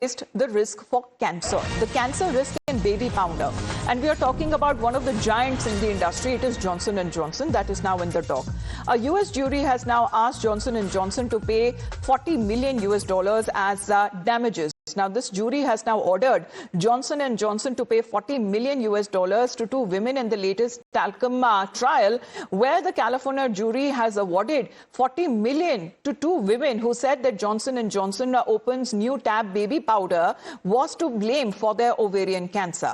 the risk for cancer, the cancer risk in baby powder. And we are talking about one of the giants in the industry. It is Johnson & Johnson that is now in the dock. A US jury has now asked Johnson & Johnson to pay $40 million as damages. Now, this jury has now ordered Johnson & Johnson to pay $40 million to two women in the latest talcum trial, where the California jury has awarded $40 million to two women who said that Johnson & Johnson Open's new Tab baby powder was to blame for their ovarian cancer.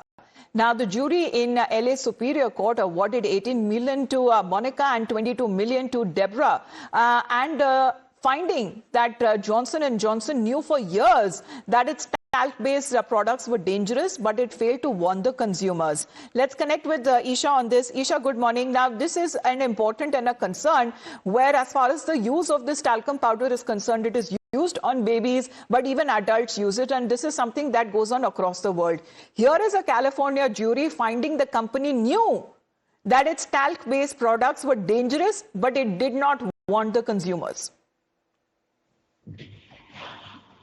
Now, the jury in LA Superior Court awarded $18 million to Monica and $22 million to Deborah, finding that Johnson & Johnson knew for years that its talc-based products were dangerous, but it failed to warn the consumers. Let's connect with Isha on this. Isha, good morning. Now, this is an important and a concern where, as far as the use of this talcum powder is concerned, it is used on babies, but even adults use it, and this is something that goes on across the world. Here is a California jury finding the company knew that its talc-based products were dangerous, but it did not warn the consumers.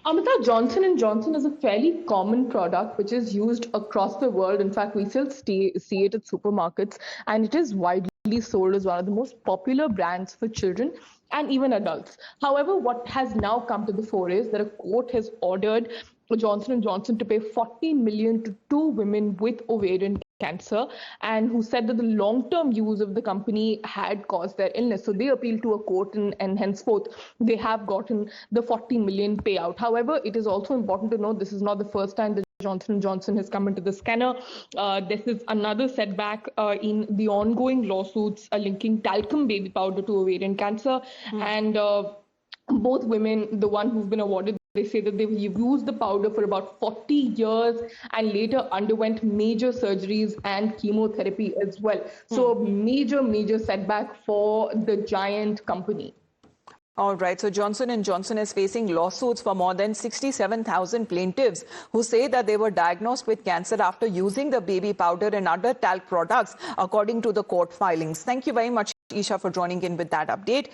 Amita, Johnson & Johnson is a fairly common product which is used across the world. In fact, we still see it at supermarkets, and it is widely sold as one of the most popular brands for children and even adults. However, what has now come to the fore is that a court has ordered Johnson & Johnson to pay $40 million to two women with ovarian cancer, and who said that the long-term use of the company had caused their illness. So they appealed to a court, and henceforth they have gotten the $40 million payout. However, it is also important to note this is not the first time that Johnson & Johnson has come into the scanner. This is another setback in the ongoing lawsuits linking talcum baby powder to ovarian cancer. And both women, the one who's been awarded, they say that they've used the powder for about 40 years and later underwent major surgeries and chemotherapy as well. So major setback for the giant company. All right. So Johnson & Johnson is facing lawsuits for more than 67,000 plaintiffs who say that they were diagnosed with cancer after using the baby powder and other talc products, according to the court filings. Thank you very much, Isha, for joining in with that update.